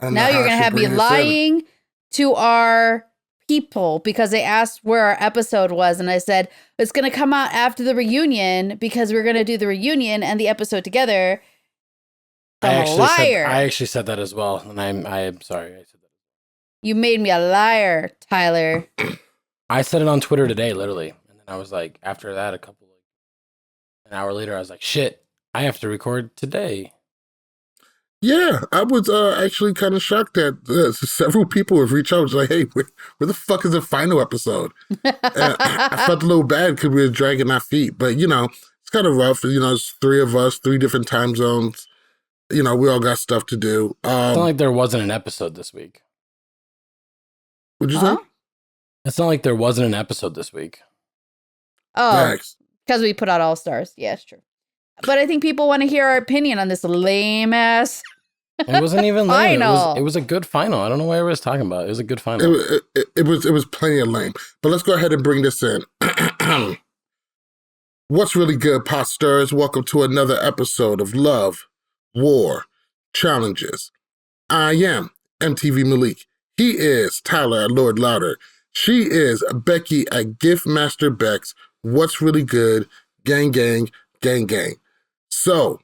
Now you're going to have me lying to our people because they asked where our episode was. And I said, it's going to come out after the reunion because we're going to do the reunion and the episode together. I'm a liar. I actually said that as well. And I'm sorry. I said that. You made me a liar, Tyler. I said it on Twitter today, literally. And then I was like, after that, an hour later, I was like, shit, I have to record today. Yeah, I was actually kind of shocked that several people have reached out. Like, hey, where the fuck is the final episode? I felt a little bad because we were dragging our feet. But, it's kind of rough. It's three of us, three different time zones. We all got stuff to do. It's not like there wasn't an episode this week. What'd you say? It's not like there wasn't an episode this week. Oh, because we put out All Stars. Yeah, it's true. But I think people want to hear our opinion on this lame ass. It wasn't even lame. It was a good final. I don't know what everyone's talking about. It was a good final. It was plenty of lame. But let's go ahead and bring this in. What's really good, Posters? Welcome to another episode of Love, War, Challenges. I am MTV Malik. He is Tyler at Lord Louder. She is Becky at Gift Master Bex. What's really good? Gang, gang, gang, gang. So,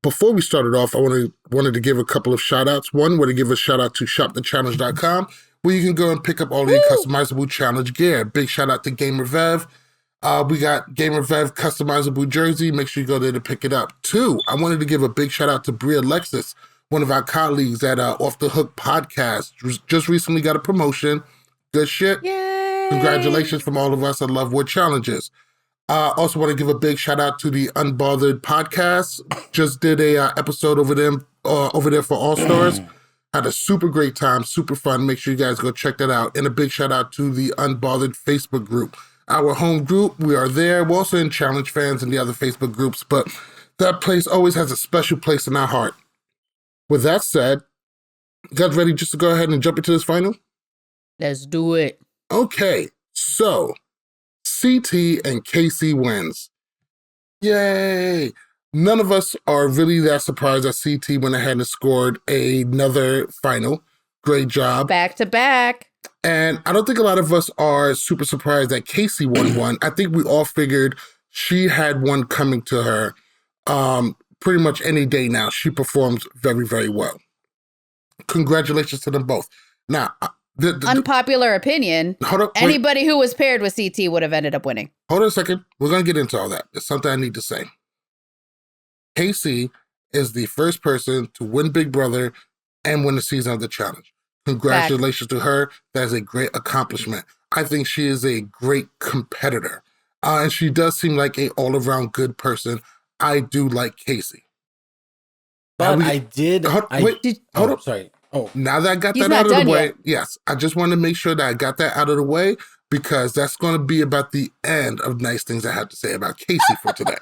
before we started off, I wanted to give a couple of shout-outs. One, want to give a shout-out to shopthechallenge.com, where you can go and pick up all your customizable challenge gear. Big shout-out to Gamer Vev. We got Gamer Vev customizable jersey. Make sure you go there to pick it up. Two, I wanted to give a big shout-out to Bria Alexis, one of our colleagues at Off the Hook podcast. Just recently got a promotion. Good shit. Yay! Congratulations from all of us at Love War Challenges. Also want to give a big shout out to the Unbothered podcast. Just did a episode over there for All Stars. Had a super great time, super fun. Make sure you guys go check that out. And a big shout out to the Unbothered Facebook group. Our home group, we are there. We're also in Challenge Fans and the other Facebook groups, but that place always has a special place in our heart. With that said, you guys ready just to go ahead and jump into this final? Let's do it. Okay, so CT and Casey wins. Yay! None of us are really that surprised that CT went ahead and scored another final. Great job. Back to back. And I don't think a lot of us are super surprised that Casey won one. I think we all figured she had one coming to her pretty much any day now. She performs very, very well. Congratulations to them both. Now, unpopular opinion. Hold up, anybody who was paired with CT would have ended up winning. Hold on a second. We're going to get into all that. There's something I need to say. Casey is the first person to win Big Brother and win the season of the challenge. Congratulations to her. That is a great accomplishment. I think she is a great competitor. And she does seem like an all-around good person. I do like Casey. But hold up. Sorry. Oh, now that I got that out of the way, yes, I just want to make sure that I got that out of the way because that's going to be about the end of nice things I have to say about Casey for today.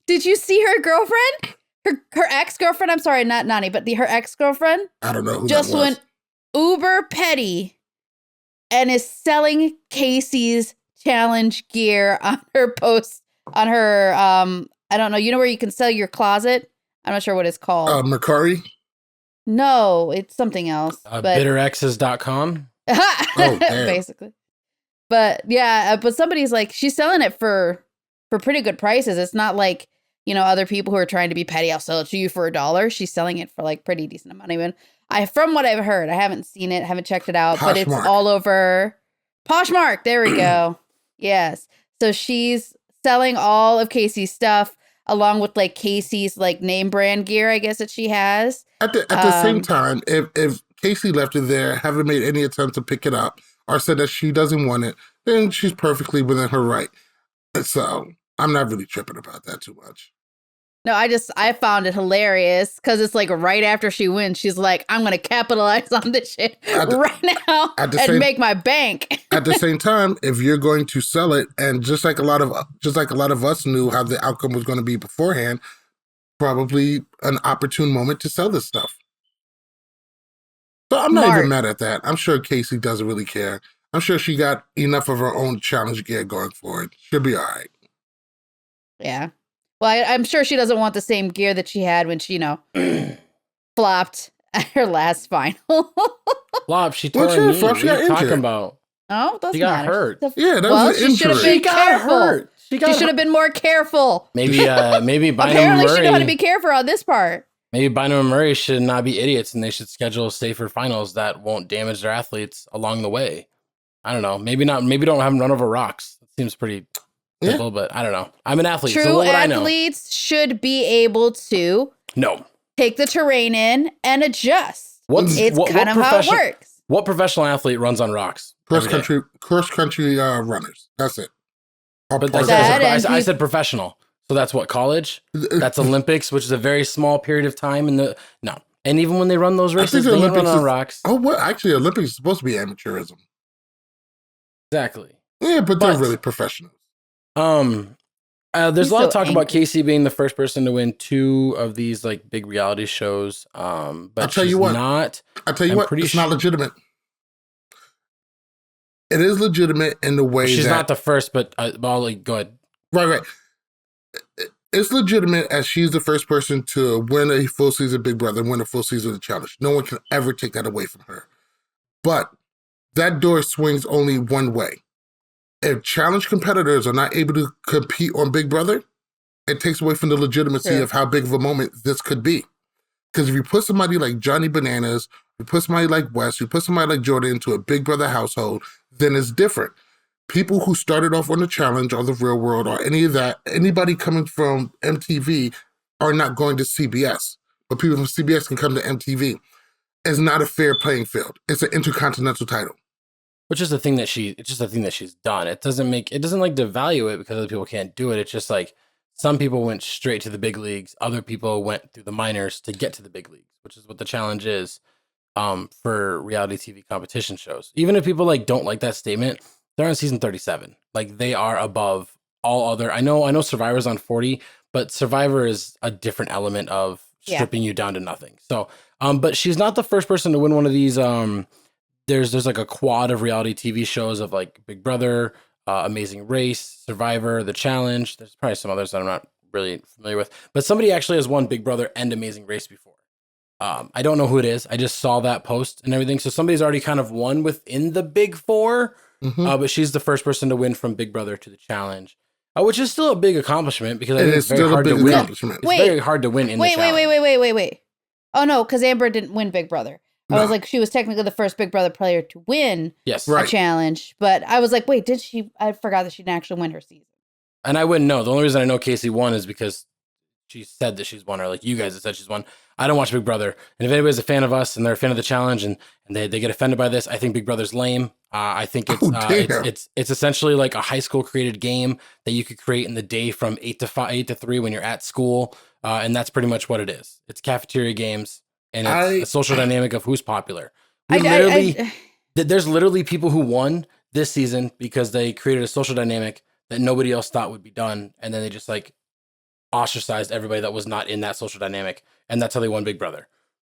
Did you see her girlfriend? Her ex-girlfriend? I'm sorry, not Nani, but her ex-girlfriend? I don't know who just that was. Went uber petty and is selling Casey's challenge gear on her post, on her, I don't know, you know where you can sell your closet? I'm not sure what it's called. Mercari? No, it's something else. Bitterexes.com? Oh, basically. But yeah, but somebody's like, she's selling it for pretty good prices. It's not like, other people who are trying to be petty, I'll sell it to you for $1. She's selling it for like pretty decent amount. Even from what I've heard, I haven't seen it, haven't checked it out, but it's all over Poshmark. There we go. Yes. So she's selling all of Casey's stuff along with like Casey's like name brand gear, I guess, that she has. At the same time, if Casey left it there, haven't made any attempt to pick it up or said that she doesn't want it, then she's perfectly within her right. So I'm not really tripping about that too much. No, I found it hilarious because it's like right after she wins, she's like, I'm going to capitalize on this shit right now and make my bank. At the same time, if you're going to sell it, and just like a lot of us knew how the outcome was going to be beforehand, probably an opportune moment to sell this stuff. So I'm not even mad at that. I'm sure Casey doesn't really care. I'm sure she got enough of her own challenge gear going for it. She'll be all right. Yeah. Well, I'm sure she doesn't want the same gear that she had when she, flopped at her last final. Flop, she tore What's her your knee. flop? What She are got you talking injured. about? Oh, doesn't She got matter. hurt. Yeah, that well, was an she should have injury. been careful. She She should have been more careful. Maybe maybe Bynum Apparently, she knew how to Murray. be careful on this part. Maybe Bynum and Murray should not be idiots, and they should schedule safer finals that won't damage their athletes along the way. I don't know. Maybe not. Maybe don't have them run over rocks. That seems pretty simple, but I don't know. I'm an athlete. True so what would I know? athletes should be able to No. take the terrain in and adjust. It's kind of how it works. What professional athlete runs on rocks? Cross country runners. That's it. But I said professional. So that's what, college? That's Olympics, which is a very small period of time. No. And even when they run those races, they run on rocks. Oh, well, actually, Olympics is supposed to be amateurism. Exactly. Yeah, but they're really professionals. There's a lot of talk about Casey being the first person to win 2 of these like big reality shows. But I'll tell you what, it's not legitimate. It is legitimate in the way she's not the first, but go ahead. Right. It's legitimate as she's the first person to win a full season of Big Brother and win a full season of the challenge. No one can ever take that away from her. But that door swings only one way. If challenge competitors are not able to compete on Big Brother, it takes away from the legitimacy of how big of a moment this could be. Because if you put somebody like Johnny Bananas, you put somebody like Wes, you put somebody like Jordan into a Big Brother household, then it's different. People who started off on the challenge or the real world or any of that, anybody coming from MTV are not going to CBS. But people from CBS can come to MTV. It's not a fair playing field. It's an intercontinental title. Which is the thing that she's done. It doesn't like devalue it because other people can't do it. It's just like some people went straight to the big leagues. Other people went through the minors to get to the big leagues, which is what the challenge is for reality TV competition shows. Even if people like don't like that statement, they're on season 37. Like they are above all other. I know Survivor's on 40, but Survivor is a different element of stripping you down to nothing. So, but she's not the first person to win one of these. There's like a quad of reality TV shows of like Big Brother, Amazing Race, Survivor, The Challenge. There's probably some others that I'm not really familiar with, but somebody actually has won Big Brother and Amazing Race before. I don't know who it is. I just saw that post and everything. So somebody's already kind of won within the big 4. But she's the first person to win from Big Brother to the challenge, which is still a big accomplishment because I think it's very hard to win. It's very hard to win in the challenge. Wait. Oh, no, because Amber didn't win Big Brother. No. I was like, she was technically the first Big Brother player to win a challenge. But I was like, wait, did she? I forgot that she didn't actually win her season. And I wouldn't know. The only reason I know Casey won is because she said that she's won, or like you guys have said she's won. I don't watch Big Brother. And if anybody's a fan of us and they're a fan of the challenge and they get offended by this, I think Big Brother's lame. I think it's essentially like a high school created game that you could create in the day from 8 to 3 when you're at school. And that's pretty much what it is. It's cafeteria games and it's a social dynamic of who's popular. There's literally people who won this season because they created a social dynamic that nobody else thought would be done. And then they just like ostracized everybody that was not in that social dynamic. And that's how they won Big Brother.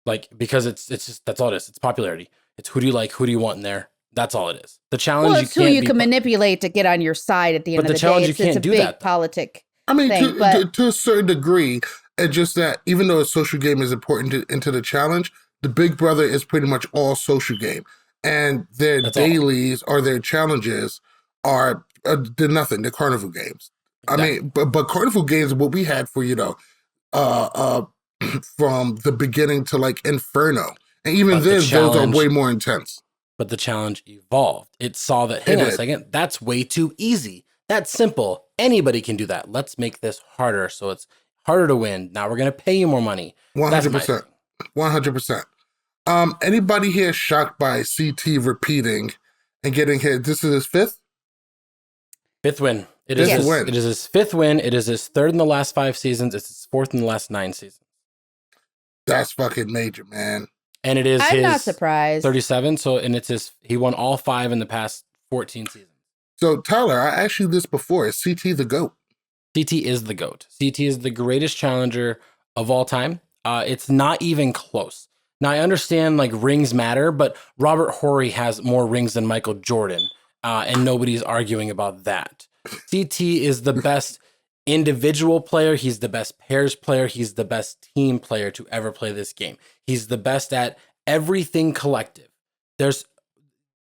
Like, because it's just, that's all it is. It's popularity. It's who do you like? Who do you want in there? That's all it is. The challenge, well, it's who you can manipulate to get on your side at the end of the day. It's a big politic. I mean, to a certain degree, it's just that even though a social game is important into the challenge, the Big Brother is pretty much all social game. And their dailies or their challenges are they're nothing. They're carnival games. Exactly. I mean, but carnival games, what we had for, from the beginning to like Inferno. And even then, those are way more intense. But the challenge evolved. It saw that, hang on a second, that's way too easy. That's simple. Anybody can do that. Let's make this harder so it's harder to win. Now we're going to pay you more money. 100%. 100%. Anybody here shocked by CT repeating and getting hit? This is his fifth? Fifth win. It is his fifth win. It is his third in the last 5 seasons. It's his fourth in the last 9 seasons. That's fucking major, man. And it is I'm not surprised. 37. So, and it's he won all 5 in the past 14 seasons. So, Tyler, I asked you this before. Is CT the GOAT? CT is the GOAT. CT is the greatest challenger of all time. It's not even close. Now, I understand like rings matter, but Robert Horry has more rings than Michael Jordan. And nobody's arguing about that. CT is the best. individual player. He's the best pairs player. He's the best team player to ever play this game. He's the best at everything collective. There's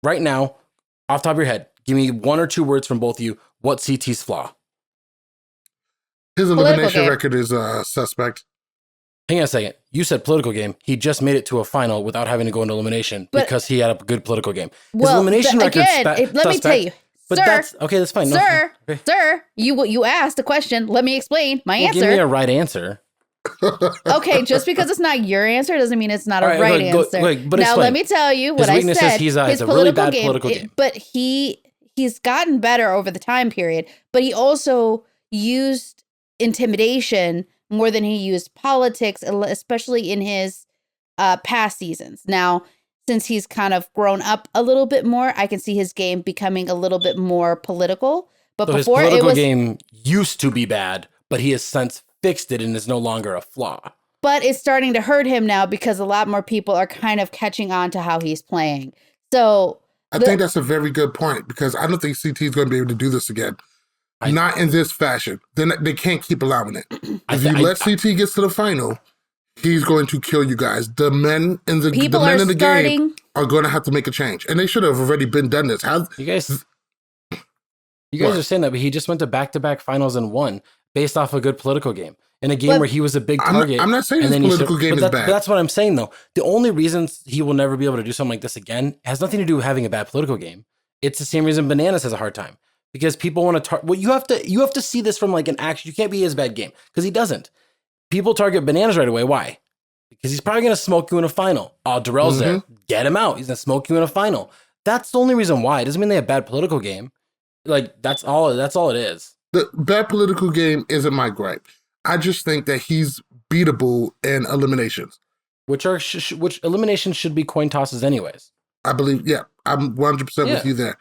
right now, off the top of your head, give me 1 or 2 words from both of you. What's CT's flaw? His elimination record is suspect. Hang on a second. You said political game. He just made it to a final without having to go into elimination because he had a good political game. His elimination record let me tell you. But sir, that's okay. That's fine. Sir, no, okay. Sir, you asked a question. Let me explain my answer. Give me a right answer. Okay, just because it's not your answer doesn't mean it's not a right answer. But now let me tell you what I said. He's a really bad political game. But he's gotten better over the time period. But he also used intimidation more than he used politics, especially in his past seasons. Now, since he's kind of grown up a little bit more, I can see his game becoming a little bit more political. But so before, his political game used to be bad, but he has since fixed it and is no longer a flaw. But it's starting to hurt him now because a lot more people are kind of catching on to how he's playing. So I think that's a very good point because I don't think CT is going to be able to do this again. Not in this fashion. Then they can't keep allowing it. If you let CT get to the final, he's going to kill you guys. The men in the game are going to have to make a change, and they should have already been done this. You guys are saying that, but he just went to back-to-back finals and won based off a good political game in a game where he was a big target. I'm not saying his political game is bad. But that's what I'm saying, though. The only reason he will never be able to do something like this again has nothing to do with having a bad political game. It's the same reason Bananas has a hard time. Because people want to well, you have to see this from like an action. You can't be his bad game because he doesn't. People target Bananas right away. Why? Because he's probably going to smoke you in a final. Oh, Darrell's there. Get him out. He's going to smoke you in a final. That's the only reason why. It doesn't mean they have bad political game. Like that's all it is. The bad political game isn't my gripe. I just think that he's beatable in eliminations, which eliminations should be coin tosses anyways. I believe. Yeah, I'm 100% with you there.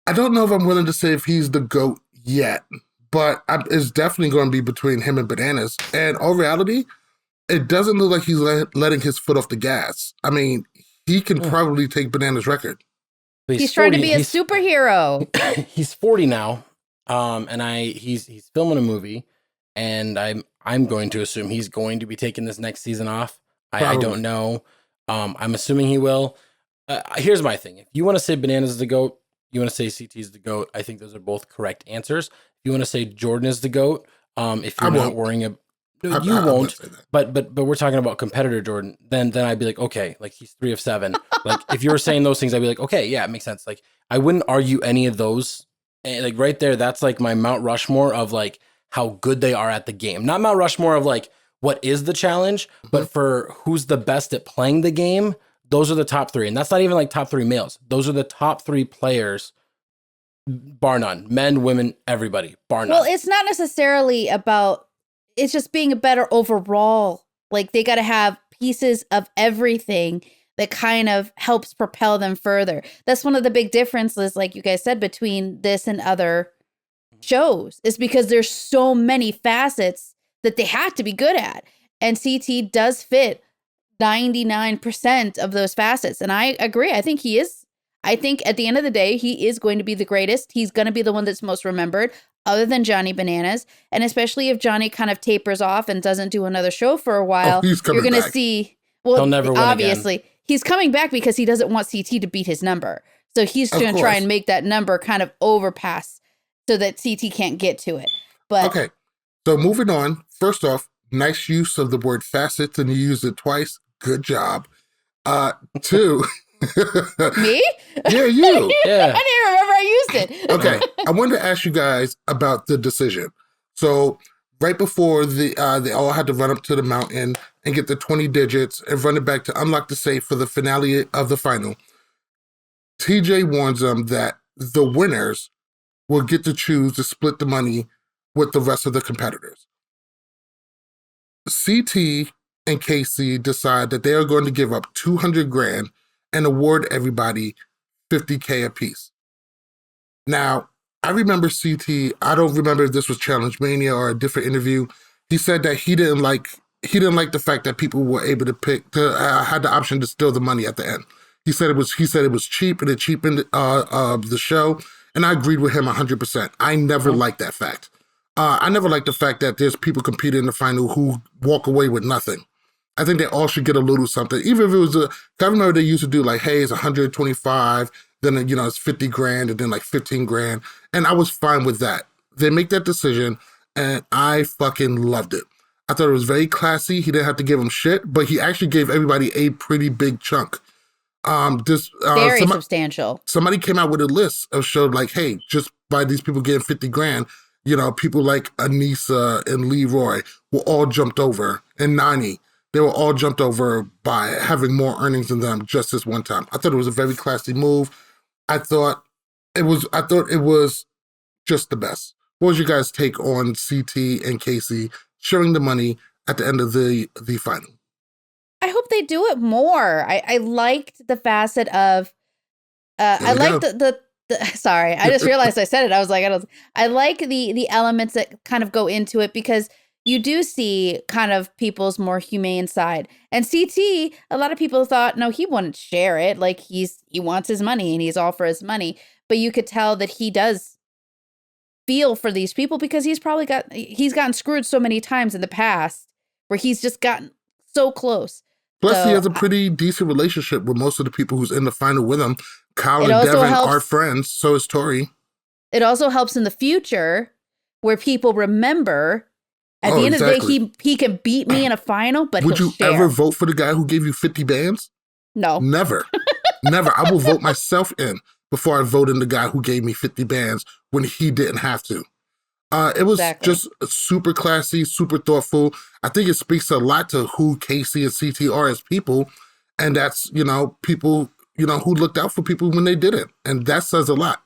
I don't know if I'm willing to say if he's the GOAT yet, but it's definitely going to be between him and Bananas. And in reality, it doesn't look like he's letting his foot off the gas. I mean, he can probably take Bananas' record. He's trying to be a superhero. He's 40 now, and he's filming a movie, and I'm going to assume he's going to be taking this next season off. I don't know. I'm assuming he will. Here's my thing: if you want to say Bananas is the GOAT, you want to say CT is the GOAT. I think those are both correct answers. If you want to say Jordan is the GOAT, if you're not worrying about, you won't. But we're talking about competitor Jordan. Then I'd be like, okay, like he's 3 of 7. Like if you were saying those things, I'd be like, okay, yeah, it makes sense. Like I wouldn't argue any of those. And like right there, that's like my Mount Rushmore of like how good they are at the game. Not Mount Rushmore of like what is the challenge, but for who's the best at playing the game. Those are the top 3. And that's not even like top 3 males. Those are the top 3 players, bar none. Men, women, everybody, bar none. Well, it's not necessarily about, it's just being a better overall. Like they got to have pieces of everything that kind of helps propel them further. That's one of the big differences, like you guys said, between this and other shows, is because there's so many facets that they have to be good at. And CT does fit 99% of those facets. And I agree. I think he is. I think at the end of the day, he is going to be the greatest. He's going to be the one that's most remembered other than Johnny Bananas. And especially if Johnny kind of tapers off and doesn't do another show for a while, you're going to see, well, he'll never win obviously again. He's coming back because he doesn't want CT to beat his number. So he's going to try and make that number kind of overpass so that CT can't get to it. But okay. So moving on. First off, nice use of the word facets, and you used it twice. Good job. 2. Me? Yeah, you. Yeah. I didn't remember I used it. Okay. I wanted to ask you guys about the decision. So right before they all had to run up to the mountain and get the 20 digits and run it back to unlock the safe for the finale of the final, TJ warns them that the winners will get to choose to split the money with the rest of the competitors. CT and Casey decide that they are going to give up $200,000 and award everybody $50,000 apiece. Now, I remember CT, I don't remember if this was Challenge Mania or a different interview. He said that he didn't like the fact that people were able to had the option to steal the money at the end. He said it was cheap and it cheapened the show, and I agreed with him 100%. I never liked that fact. I never liked the fact that there's people competing in the final who walk away with nothing. I think they all should get a little something, even if it was I remember they used to do like, hey, it's 125, then it's 50 grand, and then like 15 grand, and I was fine with that. They make that decision, and I fucking loved it. I thought it was very classy. He didn't have to give them shit, but he actually gave everybody a pretty big chunk. Very substantial. Somebody came out with a list of showed like, hey, just by these people getting 50 grand, people like Anissa and Leroy were all jumped over, and Nani. They were all jumped over by having more earnings than them just this one time. I thought it was a very classy move. I thought it was just the best. What was your guys' take on CT and Casey sharing the money at the end of the final? I hope they do it more. I liked the facet of I liked the sorry, I just realized I said it. I was like, I like the elements that kind of go into it, because you do see kind of people's more humane side. And CT, a lot of people thought, no, he wouldn't share it. Like he wants his money and he's all for his money. But you could tell that he does feel for these people, because he's gotten screwed so many times in the past where he's just gotten so close. Plus, he has a pretty decent relationship with most of the people who's in the final with him. Kyle and Devin are friends, so is Tori. It also helps in the future where people remember at the end of the day, he can beat me in a final, but would you ever vote for the guy who gave you 50 bands? No. Never. Never. I will vote myself in before I vote in the guy who gave me 50 bands when he didn't have to. It was just super classy, super thoughtful. I think it speaks a lot to who Casey and CT are as people. And that's, people, who looked out for people when they did it. And that says a lot.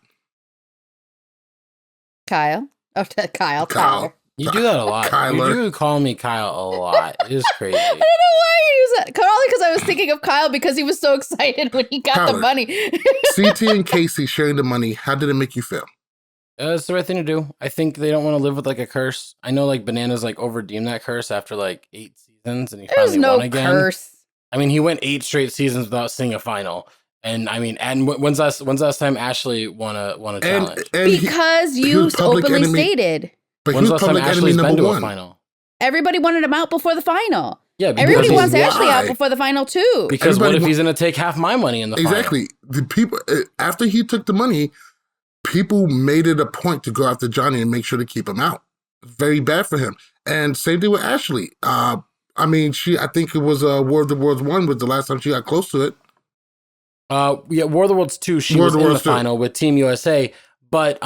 Kyle. Oh, Kyle. Tyler. You do that a lot. Kyler. You do call me Kyle a lot. It is crazy. I don't know why you use that. Probably because I was thinking of Kyle because he was so excited when he got the money. CT and Casey sharing the money, how did it make you feel? It's the right thing to do. I think they don't want to live with like a curse. I know like Bananas like over-redeemed that curse after like 8 seasons, and he finally won again. Curse. I mean, he went 8 straight seasons without seeing a final. And I mean, and when's last time Ashley won a challenge? Because you openly stated. But when's the last time Ashley's been to a final? Everybody wanted him out before the final. Yeah, everybody wants Ashley out before the final too. Because what if he's going to take half my money in the final? Exactly. The people after he took the money, people made it a point to go after Johnny and make sure to keep him out. Very bad for him. And same thing with Ashley. I think it was War of the Worlds 1 was the last time she got close to it. Yeah, War of the Worlds 2, she was in the final with Team USA. But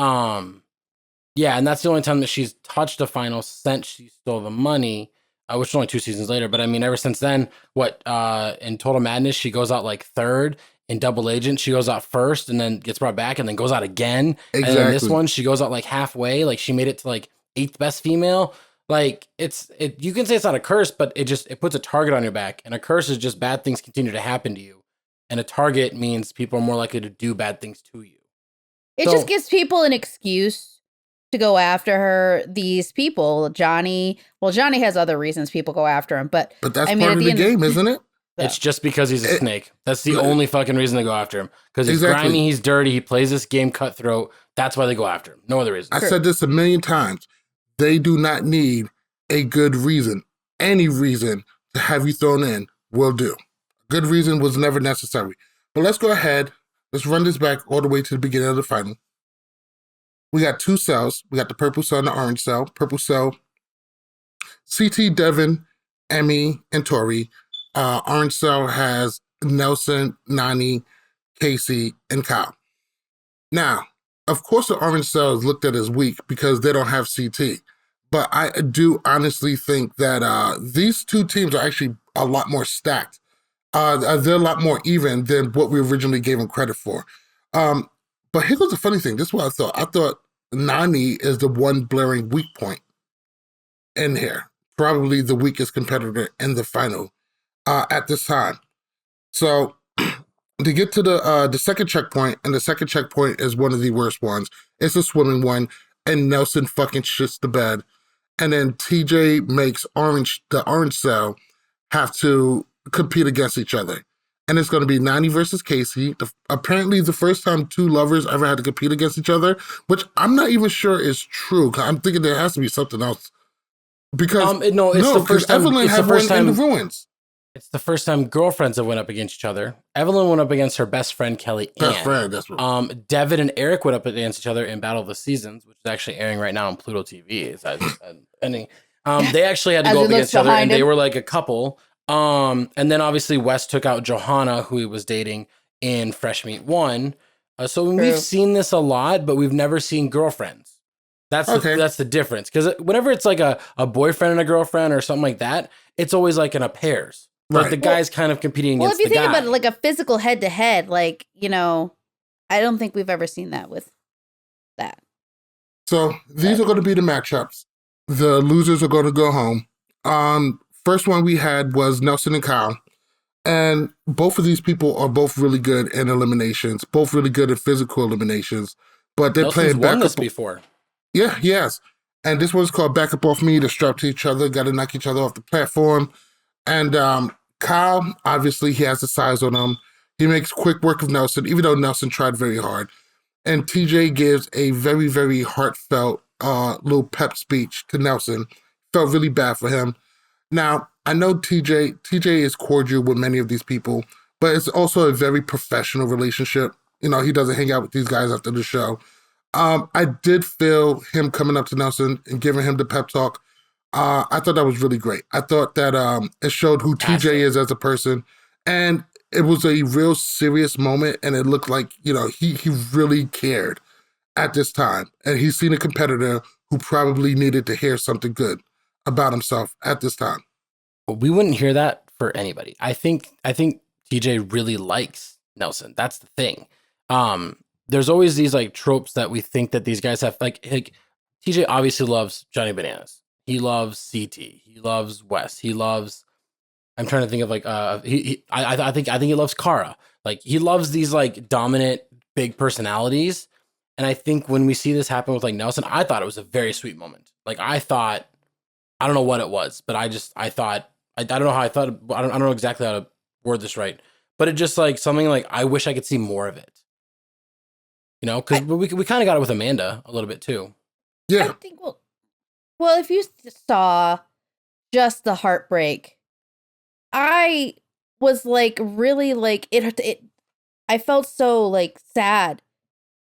yeah, and that's the only time that she's touched a final since she stole the money, which is only 2 seasons later. But I mean, ever since then, in Total Madness, she goes out like 3rd. In Double Agent, she goes out 1st and then gets brought back and then goes out again. Exactly. And then this one, she goes out like halfway. Like she made it to like 8th best female. Like you can say it's not a curse, but it puts a target on your back. And a curse is just bad things continue to happen to you. And a target means people are more likely to do bad things to you. It just gives people an excuse to go after her. These people, Johnny has other reasons people go after him, but that's part of the game, isn't it? It's just because he's a snake. That's the only fucking reason to go after him. Because he's grimy, he's dirty, he plays this game cutthroat. That's why they go after him. No other reason. I said this a million times. They do not need a good reason. Any reason to have you thrown in will do. Good reason was never necessary. But let's go ahead. Let's run this back all the way to the beginning of the final. We got 2 cells. We got the purple cell and the orange cell. Purple cell, CT, Devin, Emmy, and Tori. Orange cell has Nelson, Nani, Casey, and Kyle. Now, of course, the orange cell is looked at as weak because they don't have CT. But I do honestly think that these 2 teams are actually a lot more stacked. They're a lot more even than what we originally gave them credit for. But here goes the funny thing. This is what I thought. I thought Nani is the one blaring weak point in here. Probably the weakest competitor in the final at this time. So to get to the second checkpoint, and the second checkpoint is one of the worst ones. It's a swimming one, and Nelson fucking shits the bed. And then TJ makes the orange cell have to compete against each other. and it's going to be Nani versus Casey. Apparently, the first time two lovers ever had to compete against each other, which I'm not even sure is true. I'm thinking there has to be something else. Because no, it's the first time. Evelyn It's the had first one in time. the ruins. It's the first time girlfriends have went up against each other. Evelyn went up against her best friend Kelly Ann. Best friend, that's right. Devin and Eric went up against each other in Battle of the Seasons, which is actually airing right now on Pluto TV. They actually had to go up against each other, and they were like a couple. And then obviously West took out Johanna, who he was dating in Fresh Meat 1. So we've seen this a lot, but we've never seen girlfriends. That's the difference. Because whenever it's like a boyfriend and a girlfriend or something like that, it's always like in a pairs. Right. Like the guy's kind of competing against the guy. Well, if you think about it, like a physical head-to-head, like, you know, I don't think we've ever seen that with that. So these are going to be the matchups. The losers are going to go home. First one we had was Nelson and Kyle. And both of these people are both really good in eliminations, both really good at physical eliminations. But they're playing back up before. Yeah, he has. And this one's called Back Up Off Me. They're strapped to each other, got to knock each other off the platform. And Kyle, obviously, he has the size on him. He makes quick work of Nelson, even though Nelson tried very hard. And TJ gives a very, very heartfelt little pep speech to Nelson. Felt really bad for him. Now, I know TJ is cordial with many of these people, but it's also a very professional relationship. You know, he doesn't hang out with these guys after the show. I did feel him coming up to Nelson and giving him the pep talk. I thought that was really great. I thought that it showed who TJ is as a person, and it was a real serious moment, and it looked like, you know, he really cared at this time, and he's seen a competitor who probably needed to hear something good about himself at this time. We wouldn't hear that for anybody. I think TJ really likes Nelson. That's the thing. There's always these like tropes that we think that these guys have. Like TJ obviously loves Johnny Bananas. He loves CT. He loves West. He loves. I'm trying to think of like I think he loves Kara. Like he loves these like dominant big personalities. And I think when we see this happen with like Nelson, I thought it was a very sweet moment. Like I don't know what it was, but I thought I don't know how I thought. I don't know exactly how to word this right, but it just like something like I wish I could see more of it. You know, because we kind of got it with Amanda a little bit too. Yeah. I think well, if you saw just the heartbreak, I was like really like it. I felt so like sad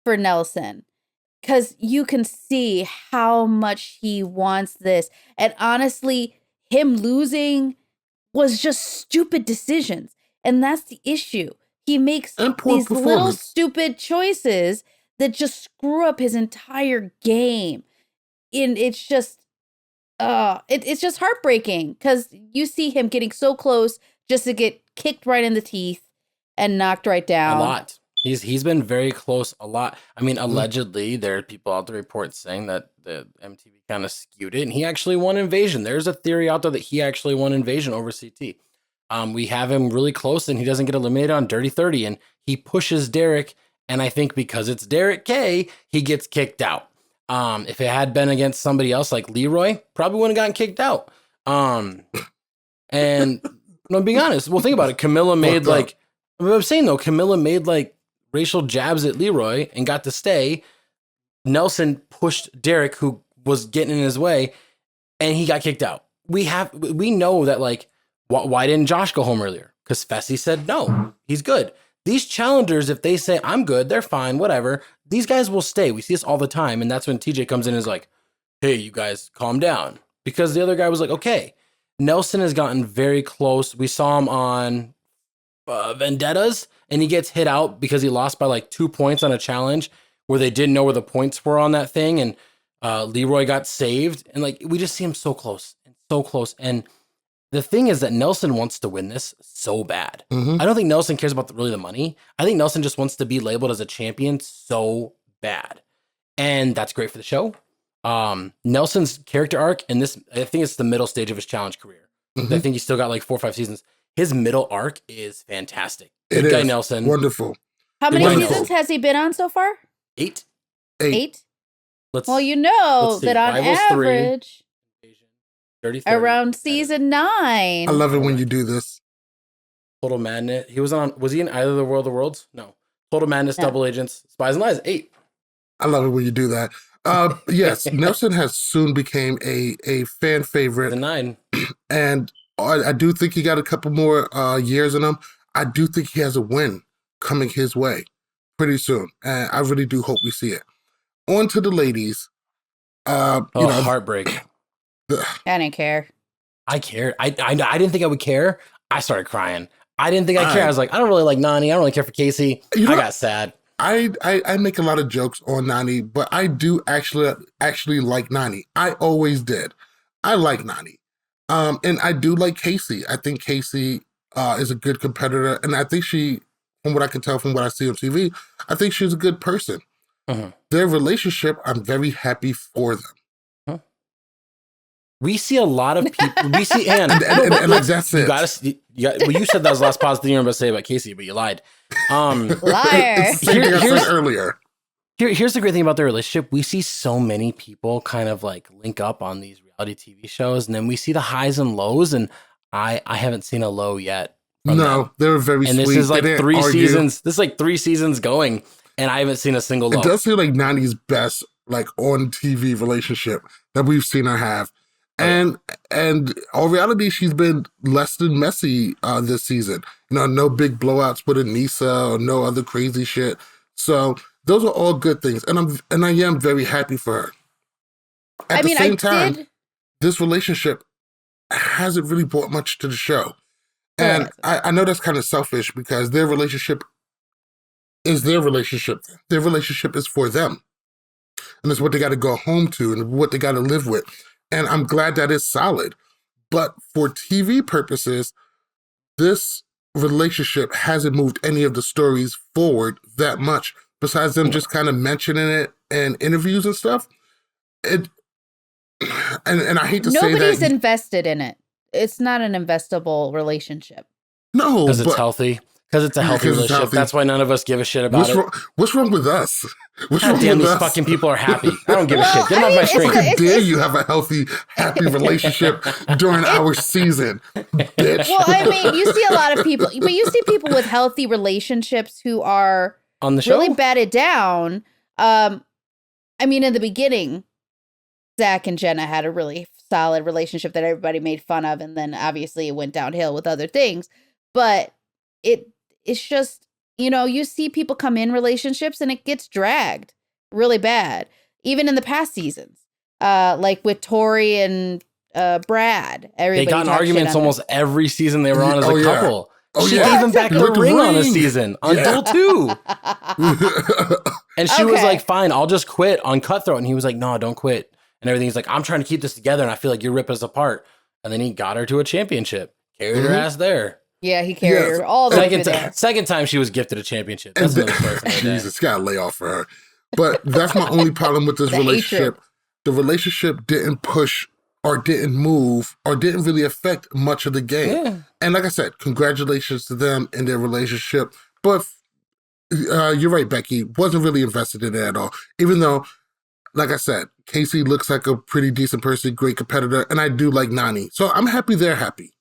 for Nelson because you can see how much he wants this, and honestly, him losing was just stupid decisions, and that's the issue. He makes these little stupid choices that just screw up his entire game. And it's just, it's just heartbreaking because you see him getting so close just to get kicked right in the teeth and knocked right down. A lot. He's been very close a lot. I mean, allegedly, there are people out there reports saying that the MTV kind of skewed it, and he actually won Invasion. There's a theory out there that he actually won Invasion over CT. We have him really close, and he doesn't get eliminated on Dirty 30, and he pushes Derek, and I think because it's Derek K, he gets kicked out. If it had been against somebody else like Leroy, probably wouldn't have gotten kicked out. And no, being honest, well, think about it. Camilla made like, I'm saying though, Camilla made like racial jabs at Leroy and got to stay. Nelson pushed Derek, who was getting in his way, and he got kicked out. We know that like, why didn't Josh go home earlier? Because Fessy said no, he's good. These challengers, if they say I'm good, they're fine, whatever. These guys will stay. We see this all the time, and that's when TJ comes in and is like, "Hey, you guys, calm down," because the other guy was like, "Okay." Nelson has gotten very close. We saw him on Vendettas, and he gets hit out because he lost by like 2 points on a challenge where they didn't know where the points were on that thing, and Leroy got saved, and like we just see him so close and so close. And the thing is that Nelson wants to win this so bad. Mm-hmm. I don't think Nelson cares about really the money. I think Nelson just wants to be labeled as a champion so bad. And that's great for the show. Nelson's character arc in this, I think it's the middle stage of his challenge career. Mm-hmm. I think he's still got like 4 or 5 seasons. His middle arc is fantastic. Good guy, Nelson. Wonderful. How many seasons has he been on so far? 8. 8? Well, you know that on Rivals average... 30, around season 9. I love it when you do this. Total Madness. He was he in either the World of Worlds? No. Total Madness, No. Double Agents, Spies and Lies, 8. I love it when you do that. Yes, Nelson has soon became a fan favorite. The 9. And I do think he got a couple more years in him. I do think he has a win coming his way pretty soon. And I really do hope we see it. On to the ladies. Heartbreak. I didn't care. I cared. I didn't think I would care. I started crying. I didn't think I'd care. I was like, I don't really like Nani. I don't really care for Casey. I got sad. I make a lot of jokes on Nani, but I do actually like Nani. I always did. I like Nani. And I do like Casey. I think Casey is a good competitor. And I think she, from what I can tell from what I see on TV, I think she's a good person. Their relationship, I'm very happy for them. We see a lot of people. We see, and like that's it. Well, you said that was the last positive thing you were about to say about Casey, but you lied. Liar. Earlier. Here's the great thing about their relationship. We see so many people kind of like link up on these reality TV shows, and then we see the highs and lows, and I haven't seen a low yet. No, they're very and sweet. This is like 3 seasons. This is like 3 seasons going, and I haven't seen a single low. It does feel like Nani's best like on TV relationship that we've seen her have. And in reality, she's been less than messy this season. No big blowouts with Anissa or no other crazy shit. So those are all good things, and I am very happy for her. At the same time, this relationship hasn't really brought much to the show, and I know that's kind of selfish because their relationship is their relationship. Their relationship is for them, and it's what they got to go home to and what they got to live with. And I'm glad that it's solid. But for TV purposes, this relationship hasn't moved any of the stories forward that much, besides them just kind of mentioning it in interviews and stuff. And I hate to say that. Nobody's invested in it. It's not an investable relationship. No. Because it's healthy. Because it's a healthy relationship. That's why none of us give a shit about it. What's wrong with us? God damn, these fucking people are happy. I don't give a shit. Get them off my screen. How dare you have a healthy, happy relationship during our season, bitch. Well, I mean, you see a lot of people, but you see people with healthy relationships who are on the show really batted down. I mean, in the beginning, Zach and Jenna had a really solid relationship that everybody made fun of, and then obviously it went downhill with other things. But it's just, you see people come in relationships and it gets dragged really bad, even in the past seasons, like with Tori and Brad. They got in arguments almost every season they were on as a couple. She gave him back the ring on a season on Duel 2. And she was like, fine, I'll just quit on Cutthroat. And he was like, no, don't quit. And everything. He's like, I'm trying to keep this together and I feel like you're ripping us apart. And then he got her to a championship, carried her ass there. Yeah, he carried her all the way there. Second time she was gifted a championship. That's another story for Jesus, got to lay off for her. But that's my only problem with this relationship. The relationship didn't push or didn't move or didn't really affect much of the game. Yeah. And like I said, congratulations to them and their relationship. But you're right, Becky, wasn't really invested in it at all. Even though, like I said, Casey looks like a pretty decent person, great competitor, and I do like Nani. So I'm happy they're happy.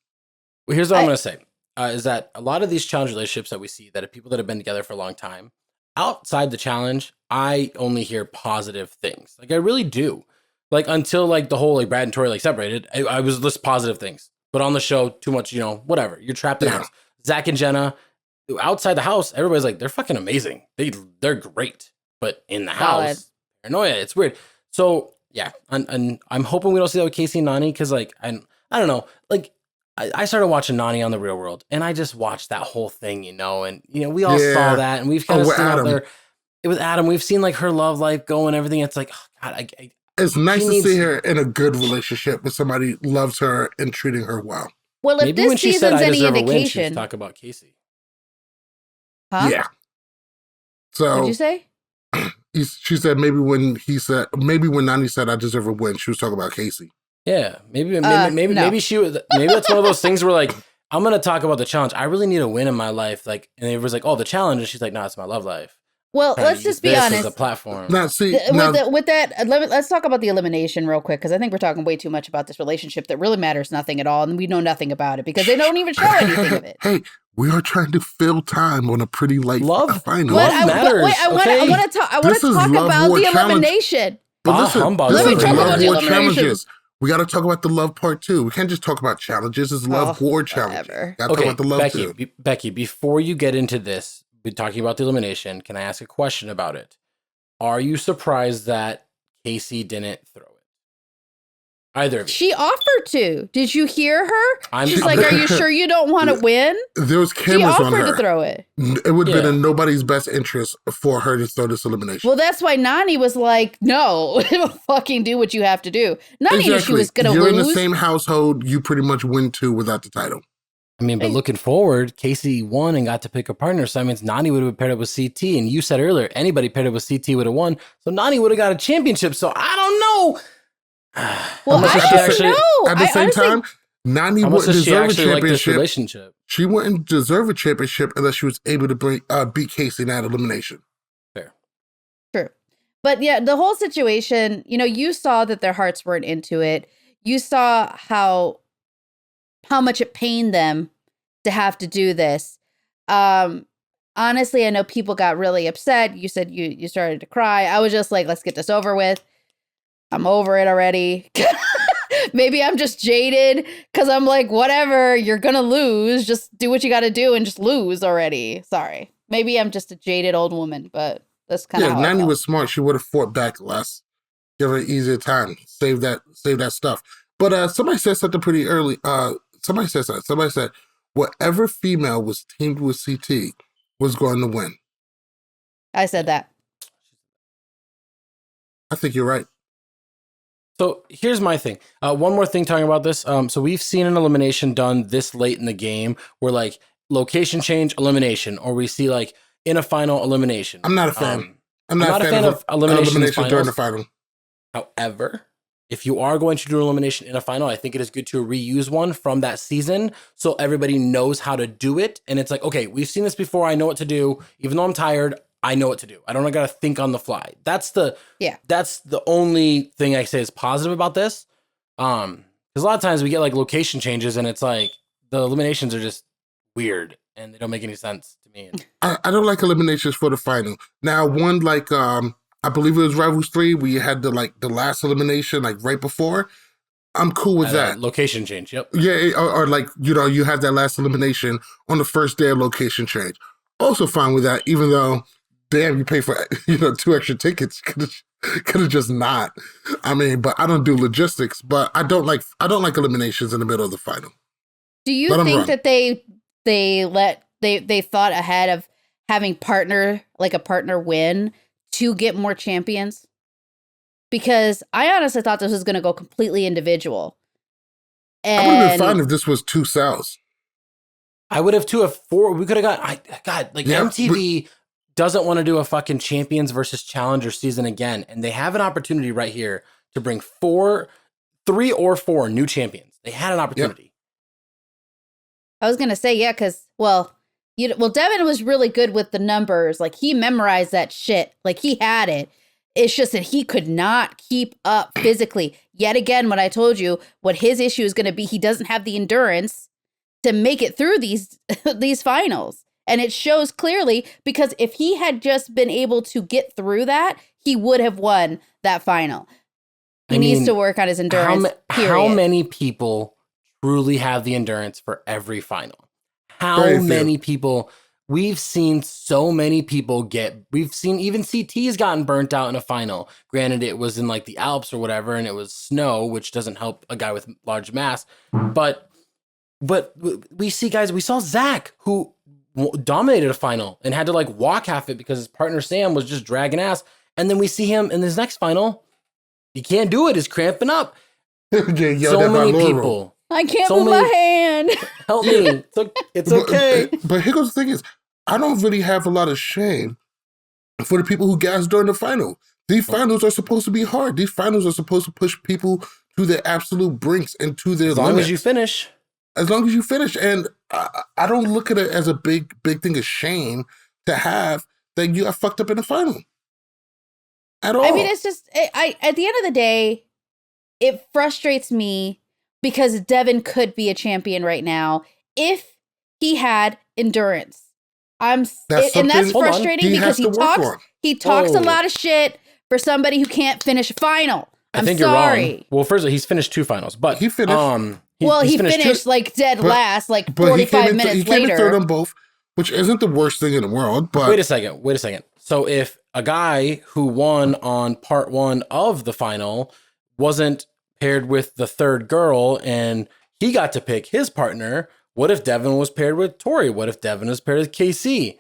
Well, here's what I'm going to say. Is that a lot of these challenge relationships that we see that are people that have been together for a long time, outside the challenge, I only hear positive things. Like I really do. Like until like the whole like Brad and Tori like separated, I was just positive things. But on the show, too much, whatever. You're trapped in the house. Zach and Jenna, outside the house, everybody's like, they're fucking amazing. They're great. But in the house, paranoia, it's weird. So yeah, and I'm hoping we don't see that with Casey and Nani because like I don't know, like I started watching Nani on The Real World, and I just watched that whole thing, and we all saw that, and we've kind of seen out there. It was Adam. We've seen like her love life go and everything. It's like, oh, God, it's nice to see her in a good relationship with somebody who loves her and treating her well. Well, if maybe this when she season's said, any indication, win, she was talking about Casey. Huh? Yeah. So what'd you say? She said maybe when Nani said I deserve a win, she was talking about Casey. Yeah, maybe she was. Maybe that's one of those things where like I'm gonna talk about the challenge. I really need a win in my life. Like, and it was like, oh, the challenge, and she's like, no, it's my love life. Well, let's just be honest. As a platform. With that, let's talk about the elimination real quick because I think we're talking way too much about this relationship that really matters nothing at all, and we know nothing about it because they don't even show anything of it. Hey, We are trying to fill time on a pretty late Love- final. Love matters, I want okay? to talk. I want This to is talk Love about War the Challenge. elimination. But Bah listen, humbug. this Let me is talk about Love the War elimination. Challenges. We got to talk about the love part too. We can't just talk about challenges. It's Love War Challenges. Whatever. Got to talk Okay, about the love Becky, too. Becky, before you get into this, we're talking about the elimination. Can I ask a question about it? Are you surprised that Casey didn't throw it? Either of you. She offered to. Did you hear her? She's I'm- like, "Are you sure you don't want to win?" There was She cameras on offered her. to throw it. It would have Yeah. been in nobody's best interest for her to throw this elimination. Well, that's why Nani was like, "No, fucking do what you have to do." Nani knew she was gonna You're in the lose. same household. You pretty much win too without the title. I mean, but looking forward, Casey won and got to pick a partner. So that means Nani would have been paired up with CT. And you said earlier, anybody paired up with CT would have won. So Nani would have got a championship. So I don't know. Well, much I does she don't actually- know. At the I same honestly- time, Nani How much wouldn't does she deserve a actually like this championship. relationship? She wouldn't deserve a championship unless she was able to beat Casey in that elimination. Fair. True. But yeah, the whole situation, you saw that their hearts weren't into it. You saw how much it pained them to have to do this. Honestly, I know people got really upset. You said you started to cry. I was just like, let's get this over with. I'm over it already. Maybe I'm just jaded because I'm like, whatever, you're going to lose. Just do what you got to do and just lose already. Sorry. Maybe I'm just a jaded old woman, but that's kind of Yeah, how Nani I felt. was smart. She would have fought back less. Give her easier time. Save that stuff. But somebody said something pretty early. Somebody said something. Somebody said, whatever female was teamed with CT was going to win. I said that. I think you're right. So here's my thing. One more thing talking about this. So we've seen an elimination done this late in the game where like location change elimination, or we see like in a final elimination. I'm not a fan. I'm not a fan of elimination during the final. However, if you are going to do elimination in a final, I think it is good to reuse one from that season so everybody knows how to do it. And it's like, okay, we've seen this before. I know what to do. Even though I'm tired, I know what to do. I don't gotta think on the fly. That's the only thing I say is positive about this. Because a lot of times we get like location changes and it's like the eliminations are just weird and they don't make any sense to me. I don't like eliminations for the final. Now, one like I believe it was Rivals 3, where you had the last elimination like right before. I'm cool with that. Location change, yep. Yeah, or like, you had that last elimination on the first day of location change. Also fine with that, even though, damn, you pay for 2 extra tickets. Could have just not. I mean, but I don't do logistics. But I don't like eliminations in the middle of the final. Do you think that they thought ahead of having a partner win to get more champions? Because I honestly thought this was going to go completely individual. And I would have been fine if this was 2 cells. I would have too if 4. We could have got MTV doesn't want to do a fucking champions versus challenger season again, and they have an opportunity right here to bring 3 or 4 new champions. They had an opportunity. I was gonna say, yeah, because Devin was really good with the numbers. Like he memorized that shit. Like he had it. It's just that he could not keep up physically. Yet again, what I told you, what his issue is going to be, he doesn't have the endurance to make it through these finals. And it shows clearly because if he had just been able to get through that, he would have won that final. He needs to work on his endurance. How many people truly have the endurance for every final? How Very many few. people? We've seen so many people we've seen even CT's gotten burnt out in a final. Granted, it was in like the Alps or whatever, and it was snow, which doesn't help a guy with large mass. But we saw Zach, who dominated a final and had to like walk half it because his partner Sam was just dragging ass. And then we see him in his next final. He can't do it. He's cramping up. So many people. I can't move my hand. Help me. It's okay. But here goes the thing is, I don't really have a lot of shame for the people who gassed during the final. These finals are supposed to be hard. These finals are supposed to push people to their absolute brinks and to their limits. As long as you finish. As long as you finish. And I don't look at it as a big thing of shame to have that you got fucked up in the final. At all. I mean, it's just, at the end of the day, it frustrates me because Devin could be a champion right now if he had endurance. That's and that's something frustrating he because has to work on. he talks a Oh. lot of shit for somebody who can't finish a final. I I'm think sorry. you're wrong. Well, first of all, he's finished 2 finals, but He finished. He finished finished like dead last, like But 45 minutes he came in third later. on both, which isn't the worst thing in the world. But Wait a second. So if a guy who won on part 1 of the final wasn't paired with the third girl and he got to pick his partner, what if Devin was paired with Tori? What if Devin was paired with Casey?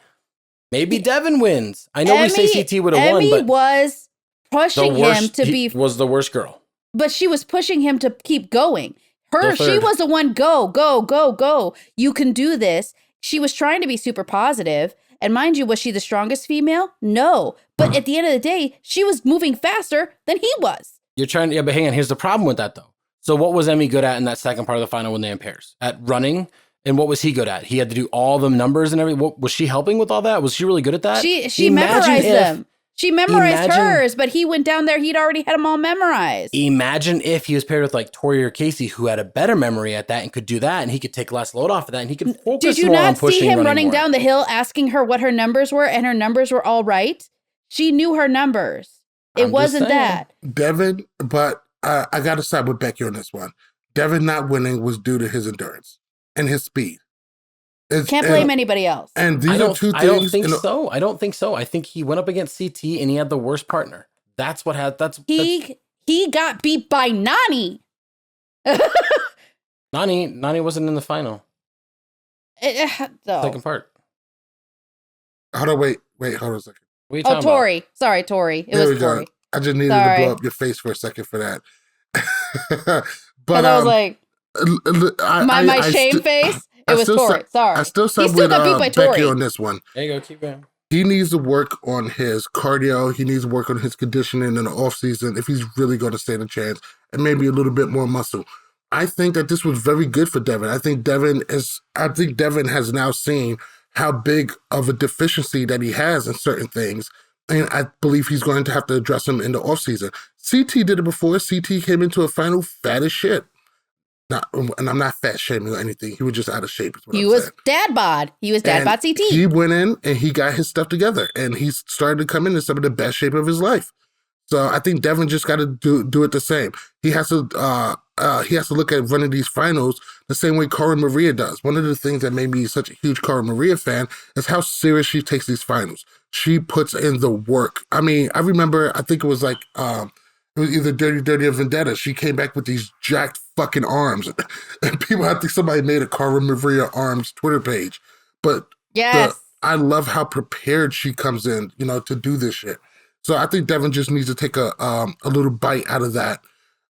Maybe Devin wins. I know we say CT would have won, but was pushing him to be was the worst girl. But she was pushing him to keep going. The She third. was the one, go. You can do this. She was trying to be super positive. And mind you, was she the strongest female? No. But at the end of the day, she was moving faster than he was. You're trying to, yeah, but hang on. Here's the problem with that, though. So what was Emmy good at in that second part of the final when they in pairs? At running? And what was he good at? He had to do all the numbers and everything. Was she helping with all that? Was she really good at that? She memorized them. She memorized hers, but he went down there. He'd already had them all memorized. Imagine if he was paired with like Tori or Casey, who had a better memory at that and could do that, and he could take less load off of that, and he could focus Did you more on not pushing. see him running more. down the hill asking her what her numbers were, and her numbers were all right? She knew her numbers. It wasn't that. Devin, but I got to side with Becky on this one. Devin not winning was due to his endurance and his speed. Can't blame anybody else. And these are two things. I don't think so. I don't think so. I think he went up against CT and he had the worst partner. That's what had. He got beat by Nani. Nani wasn't in the final. No. Second part. Hold on, wait, hold on a second. What are you talking Tori. about? Sorry, Tori. It There was we Tori. go. I just needed to blow up your face for a second for that. But I was like, my shame face. It was Tori. Sorry. I still side he still with got beat by Becky Tori on this one. There you go. Keep going. He needs to work on his cardio. He needs to work on his conditioning in the off season if he's really going to stand a chance, and maybe a little bit more muscle. I think that this was very good for Devin. I think Devin has now seen how big of a deficiency that he has in certain things. And I believe he's going to have to address them in the offseason. CT did it before. CT came into a final fat as shit. And I'm not fat shaming or anything. He was just out of shape. He was dad bod. He was dad bod CT. He went in and he got his stuff together. And he started to come in some of the best shape of his life. So I think Devin just got to do it the same. He has to look at running these finals the same way Cara Maria does. One of the things that made me such a huge Cara Maria fan is how serious she takes these finals. She puts in the work. I mean, I remember, I think it was like, it was either Dirty or Vendetta. She came back with these jacked fucking arms. And people, I think somebody made a Cara Maria Arms Twitter page. But yes, I love how prepared she comes in, to do this shit. So I think Devin just needs to take a little bite out of that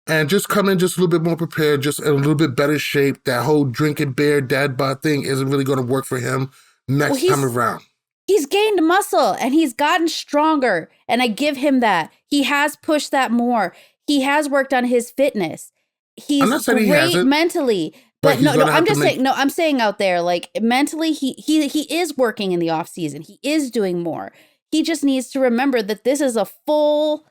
and just come in just a little bit more prepared, just in a little bit better shape. That whole drinking beer dad bod thing isn't really going to work for him next time around. He's gained muscle and he's gotten stronger. And I give him that. He has pushed that more. He has worked on his fitness. He's great mentally. But no, I'm just saying, I'm saying out there, like mentally, he is working in the off season. He is doing more. He just needs to remember that this is a full,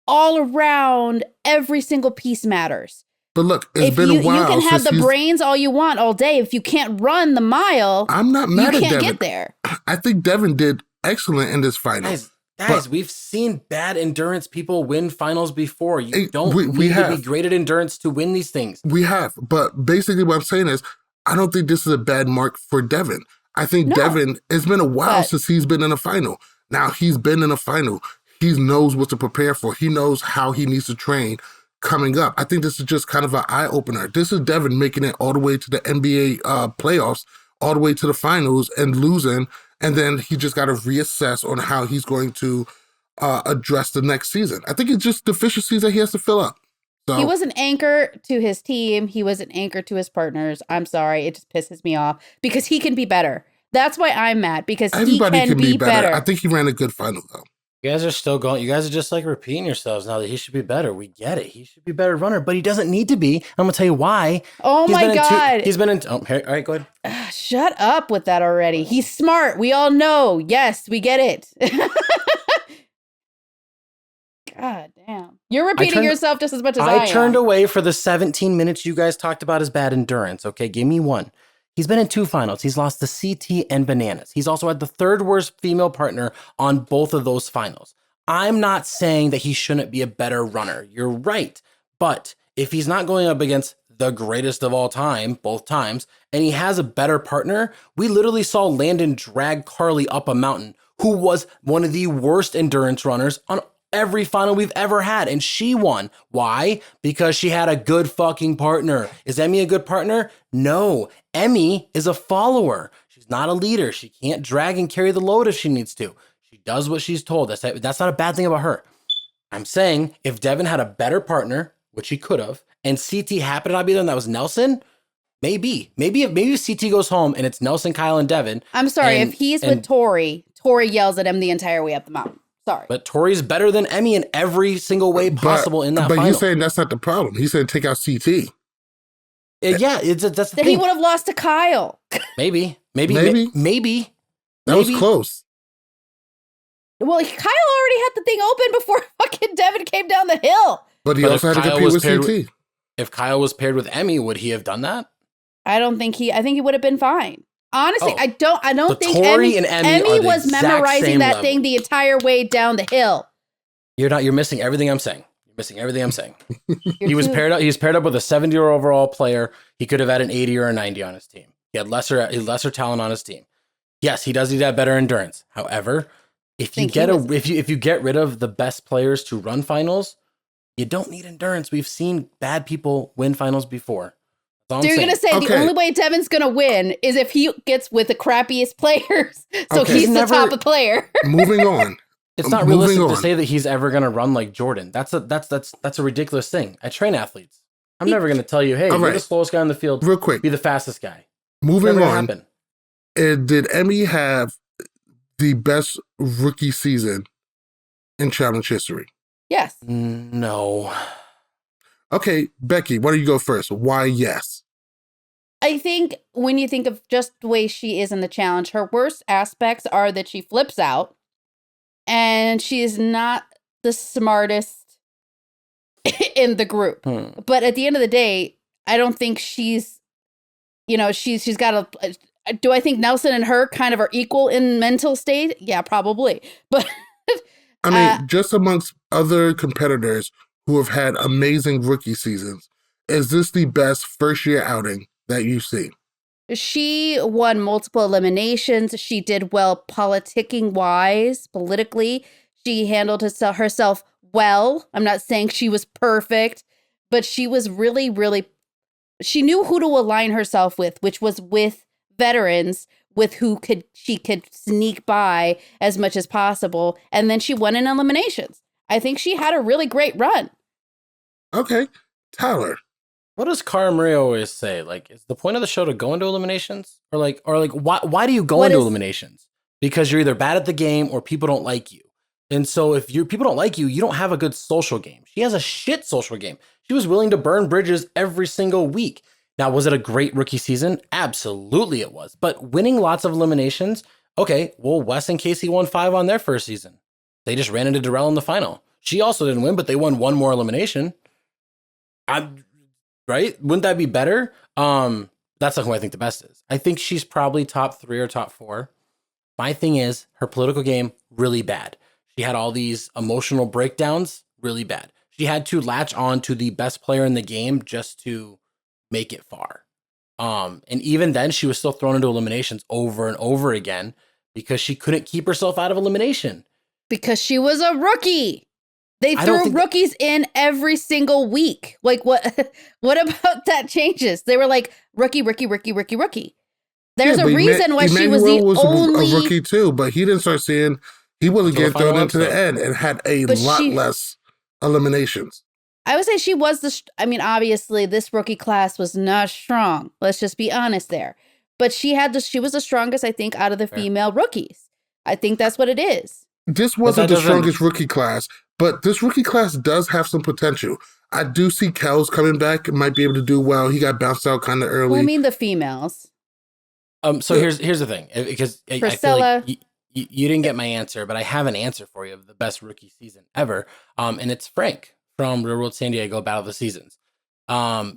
all around, every single piece matters. But look, it's been a while. You can have the brains all you want all day. If you can't run the mile, I'm not mad at Devin. You can't get there. I think Devin did excellent in this final. Guys, we've seen bad endurance people win finals before. You don't need to be great at endurance to win these things. We have. But basically what I'm saying is, I don't think this is a bad mark for Devin. I think Devin, it's been a while since he's been in a final. Now he's been in a final. He knows what to prepare for. He knows how he needs to train coming up. I think this is just kind of an eye-opener. This is Devin making it all the way to the NBA playoffs, all the way to the finals and losing. And then he just got to reassess on how he's going to address the next season. I think it's just deficiencies that he has to fill up. So, he was an anchor to his team. He was an anchor to his partners. I'm sorry. It just pisses me off because he can be better. That's why I'm mad, because everybody he can be better. I think he ran a good final, though. You guys are still going. You guys are just like repeating yourselves now that he should be better. We get it. He should be a better runner, but he doesn't need to be. I'm going to tell you why. Oh my God. He's been in. All right, go ahead. Shut up with that already. He's smart. We all know. Yes, we get it. God damn. You're repeating yourself just as much as I am. I turned away for the 17 minutes you guys talked about his bad endurance. Okay, give me one. He's been in 2 finals. He's lost to CT and Bananas. He's also had the 3rd worst female partner on both of those finals. I'm not saying that he shouldn't be a better runner. You're right. But if he's not going up against the greatest of all time, both times, and he has a better partner, we literally saw Landon drag Carly up a mountain, who was one of the worst endurance runners on every final we've ever had, and she won. Why? Because she had a good fucking partner. Is Emmy a good partner? No. Emmy is a follower. She's not a leader. She can't drag and carry the load if she needs to. She does what she's told. That's not a bad thing about her. I'm saying if Devin had a better partner, which he could have, and CT happened to not be there and that was Nelson, maybe if CT goes home and it's Nelson, Kyle, and Devin. I'm sorry, if he's with Tori yells at him the entire way up the mountain. Sorry. But Tori's better than Emmy in every single way possible in that final. But you're saying that's not the problem. He said take out CT. Yeah, that's the then thing. He would have lost to Kyle. Maybe. That was close. Well, Kyle already had the thing open before fucking Devin came down the hill. But he also had to compete with CT. If Kyle was paired with Emmy, would he have done that? I think he would have been fine. Honestly, I don't think Tori and Emmy was memorizing that thing the entire way down the hill. You're missing everything I'm saying. He was paired up with a 70 overall player. He could have had an 80 or a 90 on his team. He had lesser talent on his team. Yes, he does need to have better endurance. However, if you get rid of the best players to run finals, you don't need endurance. We've seen bad people win finals before. So you're going to say the only way Devin's going to win is if he gets with the crappiest players. So he's the top of player. Moving on. It's not realistic to say that he's ever going to run like Jordan. That's a ridiculous thing. I train athletes. I'm never going to tell you, hey, you're the slowest guy on the field. Real quick. Be the fastest guy. Moving on. Did Emmy have the best rookie season in challenge history? Yes. No. Okay, Becky, why don't you go first? Why yes? I think when you think of just the way she is in the challenge, her worst aspects are that she flips out and she is not the smartest in the group. But at the end of the day, I don't think she's got do I think Nelson and her kind of are equal in mental state? Yeah, probably. But I mean, just amongst other competitors who have had amazing rookie seasons, is this the best first-year outing that you've seen? She won multiple eliminations. She did well politicking-wise, politically. She handled herself well. I'm not saying she was perfect, but she was really, really... She knew who to align herself with, which was with veterans, with who she could sneak by as much as possible. And then she won in eliminations. I think she had a really great run. Okay. Tyler. What does Cara Marie always say? Like, is the point of the show to go into eliminations? Or why do you go into eliminations? Because you're either bad at the game or people don't like you. And so if people don't like you, you don't have a good social game. She has a shit social game. She was willing to burn bridges every single week. Now, was it a great rookie season? Absolutely it was. But winning lots of eliminations, okay, well, Wes and Casey won 5 on their first season. They just ran into Darrell in the final. She also didn't win, but they won 1 more elimination. Right? Wouldn't that be better? That's not who I think the best is. I think she's probably top 3 or top 4. My thing is her political game, really bad. She had all these emotional breakdowns, really bad. She had to latch on to the best player in the game just to make it far. And even then, she was still thrown into eliminations over and over again because she couldn't keep herself out of elimination. Because she was a rookie. They threw rookies in every single week. Like, what about that changes? They were like, rookie. There's a reason why she was the only... a rookie too, but he didn't start seeing... He wasn't getting thrown into the end and had a lot less eliminations. I would say she was obviously this rookie class was not strong. Let's just be honest there. But she was the strongest, I think, out of the female rookies. I think that's what it is. This wasn't the strongest rookie class, but this rookie class does have some potential. I do see Kels coming back and might be able to do well. He got bounced out kind of early. Well, I mean the females. So here's the thing, because I feel like you didn't get my answer, but I have an answer for you of the best rookie season ever. And it's Frank from Real World San Diego Battle of the Seasons.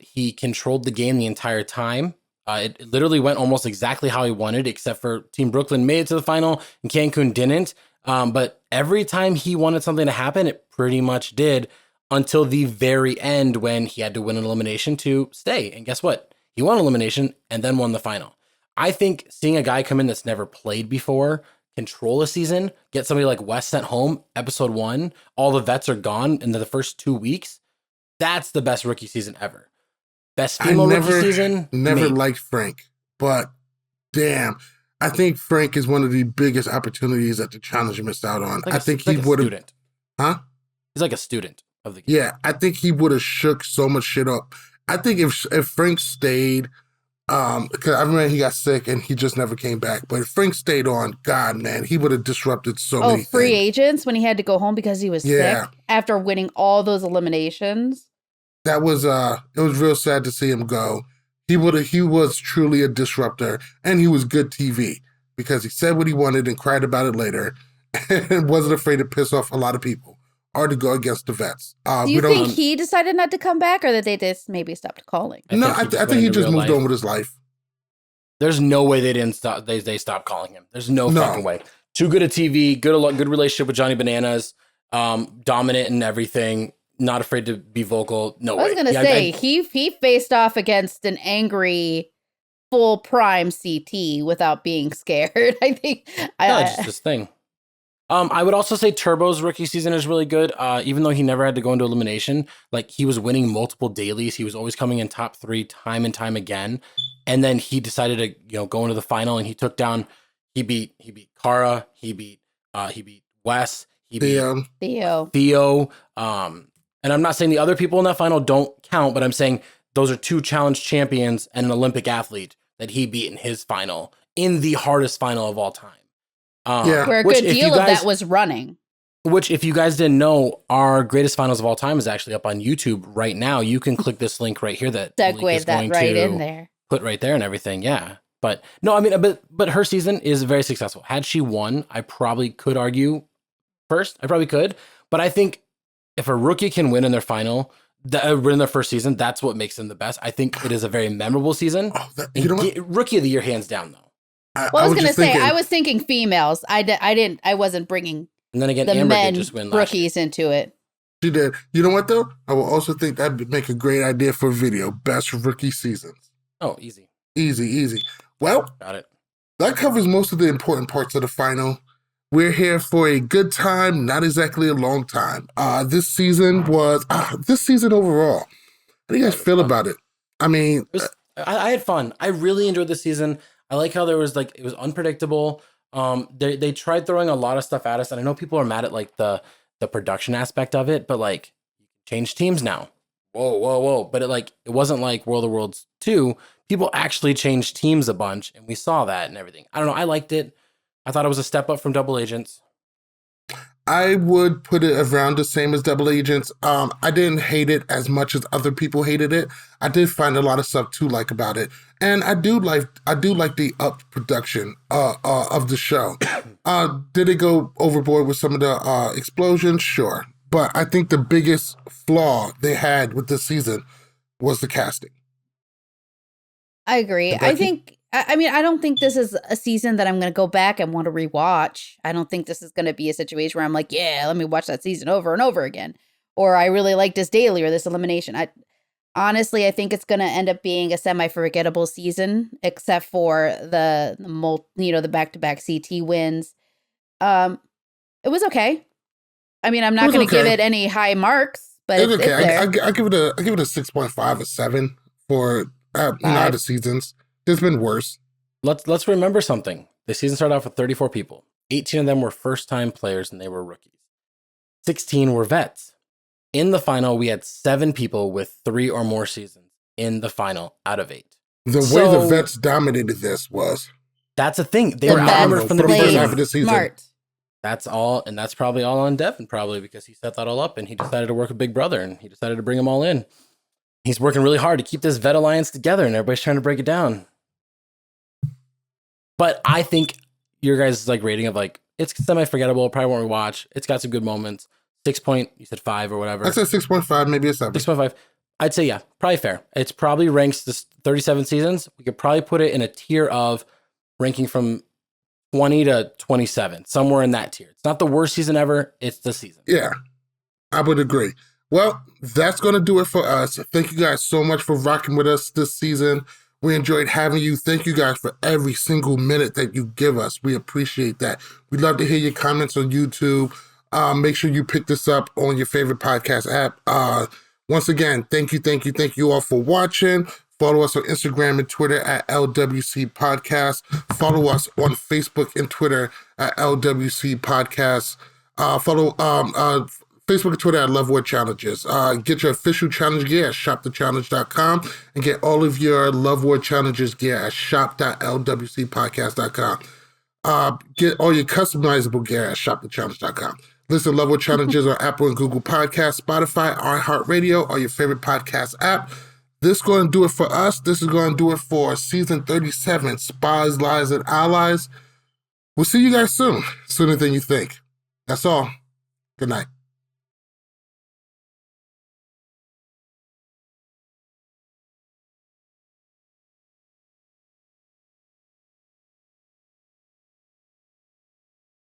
He controlled the game the entire time. It literally went almost exactly how he wanted, except for Team Brooklyn made it to the final and Cancun didn't. But every time he wanted something to happen, it pretty much did until the very end when he had to win an elimination to stay. And guess what? He won elimination and then won the final. I think seeing a guy come in that's never played before, control a season, get somebody like Wes sent home, episode 1, all the vets are gone in the first 2 weeks. That's the best rookie season ever. Best female rookie season? Never maybe. liked Frank, but damn, I think Frank is one of the biggest opportunities that the challenge missed out on. Like I think he would have. Huh? He's like a student of the game. Yeah, I think he would have shook so much shit up. I think if Frank stayed, because I remember he got sick and he just never came back. But if Frank stayed on, God, man, he would have disrupted so many free things. agents when he had to go home because he was sick after winning all those eliminations. That was it was real sad to see him go. He was truly a disruptor, and he was good TV because he said what he wanted and cried about it later, and wasn't afraid to piss off a lot of people or to go against the vets. Do you think he decided not to come back, or that they just maybe stopped calling? I think he just moved on with his life. There's no way they didn't stop. They stopped calling him. There's no fucking way. Too good at TV. Good relationship with Johnny Bananas. Dominant in everything. Not afraid to be vocal. No way. I was gonna say he faced off against an angry, full prime CT without being scared. I think. It's just this thing. I would also say Turbo's rookie season is really good. Even though he never had to go into elimination, like he was winning multiple dailies. He was always coming in top 3 time and time again. And then he decided to, go into the final, and he took down. He beat Kara. He beat Wes. He beat Theo. And I'm not saying the other people in that final don't count, but I'm saying those are 2 challenge champions and an Olympic athlete that he beat in his final, in the hardest final of all time. Where a good deal of that was running. Which, if you guys didn't know, our greatest finals of all time is actually up on YouTube right now. You can click this link right here that segue that right in there. Put right there and everything, yeah. But no, I mean, but her season is very successful. Had she won, I probably could argue first. I probably could, but I think if a rookie can win in their final, win in their first season, that's what makes them the best. I think it is a very memorable season. Rookie of the year, hands down, though. I was going to say, I was thinking females. I wasn't bringing and then again, the Amber men did just win rookies into it. She did. You know what, though? I will also think that'd make a great idea for a video. Best rookie seasons. Oh, easy. Easy. Well, got it. That covers most of the important parts of the final. We're here for a good time, not exactly a long time. This season overall. How do you guys feel about it? I mean, I had fun. I really enjoyed the season. I like how there was it was unpredictable. They tried throwing a lot of stuff at us, and I know people are mad at the production aspect of it, but change teams now. Whoa. But it wasn't like World of Worlds 2. People actually changed teams a bunch, and we saw that and everything. I don't know. I liked it. I thought it was a step up from Double Agents. I would put it around the same as Double Agents. I didn't hate it as much as other people hated it. I did find a lot of stuff to like about it, and I do like the up production of the show. Did it go overboard with some of the explosions? Sure, but I think the biggest flaw they had with this season was the casting. I agree. I don't think this is a season that I'm going to go back and want to rewatch. I don't think this is going to be a situation where I'm like, yeah, let me watch that season over and over again. Or I really like this daily or this elimination. Honestly, I think it's going to end up being a semi-forgettable season, except for the back-to-back CT wins. It was okay. I mean, I'm not going to give it any high marks, but it's okay. I give it a 6.5, a 7 for out of seasons. There's been worse. Let's remember something. The season started off with 34 people. 18 of them were first-time players, and they were rookies. 16 were vets. In the final, we had 7 people with 3 or more seasons in the final out of 8. The way the vets dominated this was... That's a thing. They were outnumbered from the beginning. Half of the season. Smart. That's all, and that's probably all on Devin, probably, because he set that all up, and he decided to work with Big Brother, and he decided to bring them all in. He's working really hard to keep this vet alliance together, and everybody's trying to break it down. But I think your guys' rating of it's semi-forgettable, probably won't rewatch. It's got some good moments. 6 point, you said 5 or whatever. I said 6.5, maybe a 7. 6.5. I'd say, yeah, probably fair. It's probably ranks this 37 seasons. We could probably put it in a tier of ranking from 20 to 27, somewhere in that tier. It's not the worst season ever. It's the season. Yeah, I would agree. Well, that's going to do it for us. Thank you guys so much for rocking with us this season. We enjoyed having you. Thank you guys for every single minute that you give us. We appreciate that. We'd love to hear your comments on YouTube. Make sure you pick this up on your favorite podcast app. Once again, thank you all for watching. Follow us on Instagram and Twitter at LWC Podcast. Follow us on Facebook and Twitter at LWC Podcast. Follow Facebook and Twitter at Love War Challenges. Get your official challenge gear at shopthechallenge.com and get all of your Love War Challenges gear at shop.lwcpodcast.com. Get all your customizable gear at shopthechallenge.com. Listen to Love War Challenges on Apple and Google Podcasts, Spotify, iHeartRadio, or your favorite podcast app. This is going to do it for us. This is going to do it for season 37, Spies, Lies, and Allies. We'll see you guys soon, sooner than you think. That's all. Good night.